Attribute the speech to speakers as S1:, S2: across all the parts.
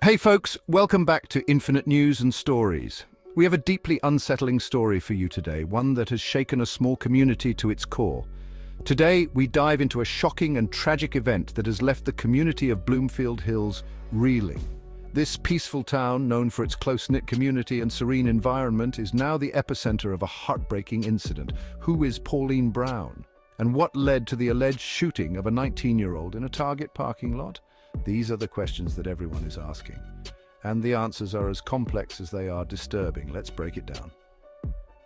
S1: Hey folks, welcome back to Infinite News and Stories. We have a deeply unsettling story for you today, one that has shaken a small community to its core. Today, we dive into a shocking and tragic event that has left the community of Bloomfield Hills reeling. This peaceful town, known for its close-knit community and serene environment, is now the epicenter of a heartbreaking incident. Who is Pauline Brown? And what led to the alleged shooting of a 19-year-old in a Target parking lot? These are the questions that everyone is asking. And the answers are as complex as they are disturbing. Let's break it down.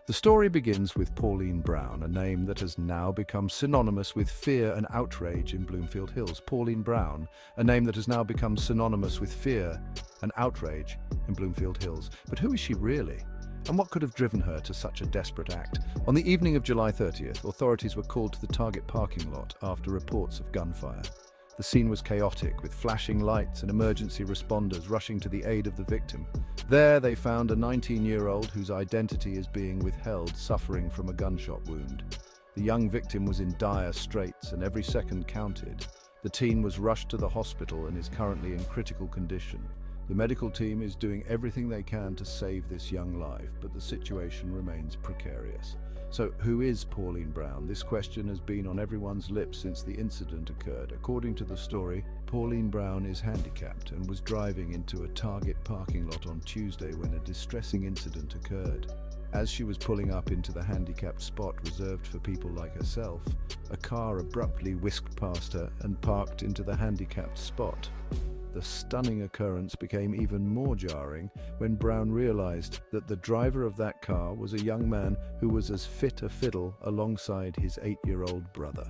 S1: The story begins with Pauline Brown, a name that has now become synonymous with fear and outrage in Bloomfield Hills. Pauline Brown, a name that has now become synonymous with fear and outrage in Bloomfield Hills. But who is she really? And what could have driven her to such a desperate act? On the evening of July 30th, authorities were called to the Target parking lot after reports of gunfire. The scene was chaotic, with flashing lights and emergency responders rushing to the aid of the victim. There, they found a 19-year-old whose identity is being withheld, suffering from a gunshot wound. The young victim was in dire straits, and every second counted. The teen was rushed to the hospital and is currently in critical condition. The medical team is doing everything they can to save this young life, but the situation remains precarious. So, who is Pauline Brown? This question has been on everyone's lips since the incident occurred. According to the story, Pauline Brown is handicapped and was driving into a Target parking lot on Tuesday when a distressing incident occurred. As she was pulling up into the handicapped spot reserved for people like herself, a car abruptly whisked past her and parked into the handicapped spot. The stunning occurrence became even more jarring when Brown realized that the driver of that car was a young man who was as fit a fiddle alongside his 8-year-old brother.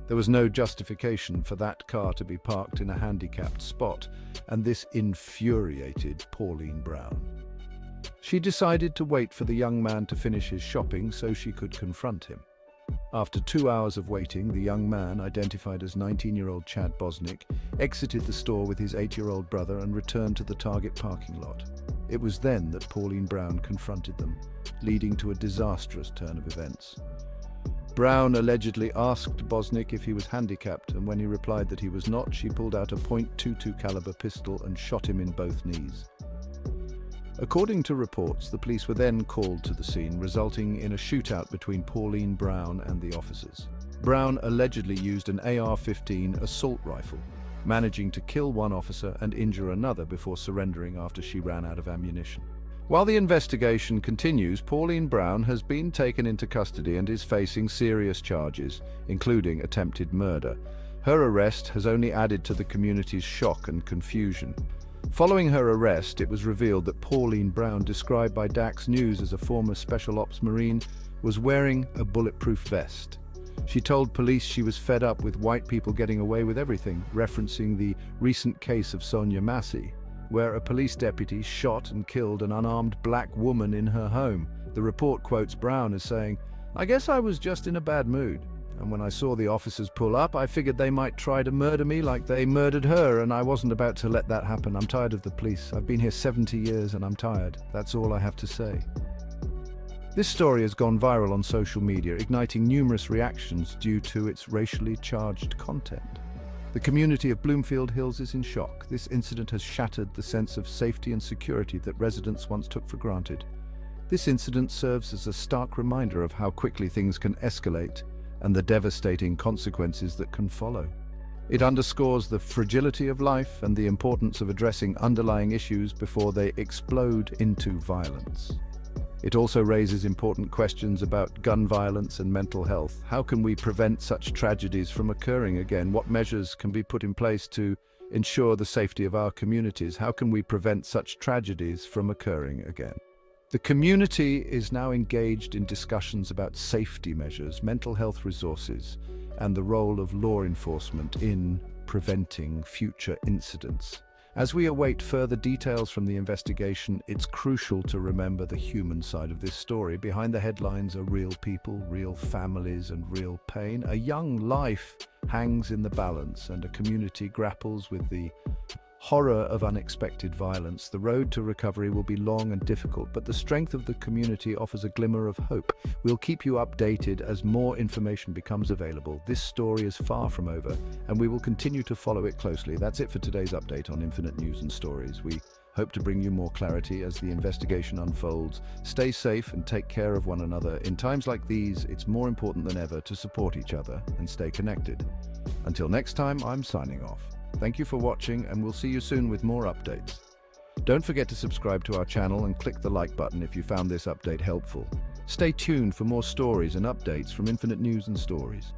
S1: There was no justification for that car to be parked in a handicapped spot, and this infuriated Pauline Brown. She decided to wait for the young man to finish his shopping so she could confront him. After 2 hours of waiting, the young man, identified as 19-year-old Chad Bosnick, exited the store with his 8-year-old brother and returned to the Target parking lot. It was then that Pauline Brown confronted them, leading to a disastrous turn of events. Brown allegedly asked Bosnick if he was handicapped, and when he replied that he was not, she pulled out a .22 caliber pistol and shot him in both knees. According to reports, the police were then called to the scene, resulting in a shootout between Pauline Brown and the officers. Brown allegedly used an AR-15 assault rifle, managing to kill one officer and injure another before surrendering after she ran out of ammunition. While the investigation continues, Pauline Brown has been taken into custody and is facing serious charges, including attempted murder. Her arrest has only added to the community's shock and confusion. Following her arrest, it was revealed that Pauline Brown, described by Dax News as a former Special Ops Marine, was wearing a bulletproof vest. She told police she was fed up with white people getting away with everything, referencing the recent case of Sonia Massey, where a police deputy shot and killed an unarmed black woman in her home. The report quotes Brown as saying, "I guess I was just in a bad mood. And when I saw the officers pull up, I figured they might try to murder me like they murdered her, and I wasn't about to let that happen. I'm tired of the police. I've been here 70 years and I'm tired. That's all I have to say." This story has gone viral on social media, igniting numerous reactions due to its racially charged content. The community of Bloomfield Hills is in shock. This incident has shattered the sense of safety and security that residents once took for granted. This incident serves as a stark reminder of how quickly things can escalate and the devastating consequences that can follow. It underscores the fragility of life and the importance of addressing underlying issues before they explode into violence. It also raises important questions about gun violence and mental health. How can we prevent such tragedies from occurring again? What measures can be put in place to ensure the safety of our communities? How can we prevent such tragedies from occurring again? The community is now engaged in discussions about safety measures, mental health resources, and the role of law enforcement in preventing future incidents. As we await further details from the investigation, it's crucial to remember the human side of this story. Behind the headlines are real people, real families, and real pain. A young life hangs in the balance, and a community grapples with the horror of unexpected violence. The road to recovery will be long and difficult, but the strength of the community offers a glimmer of hope. We'll keep you updated as more information becomes available. This story is far from over, and we will continue to follow it closely. That's it for today's update on Infinite News and Stories. We hope to bring you more clarity as the investigation unfolds. Stay safe and take care of one another. In times like these, it's more important than ever to support each other and stay connected. Until next time, I'm signing off. Thank you for watching, and we'll see you soon with more updates. Don't forget to subscribe to our channel and click the like button if you found this update helpful. Stay tuned for more stories and updates from Infinite News and Stories.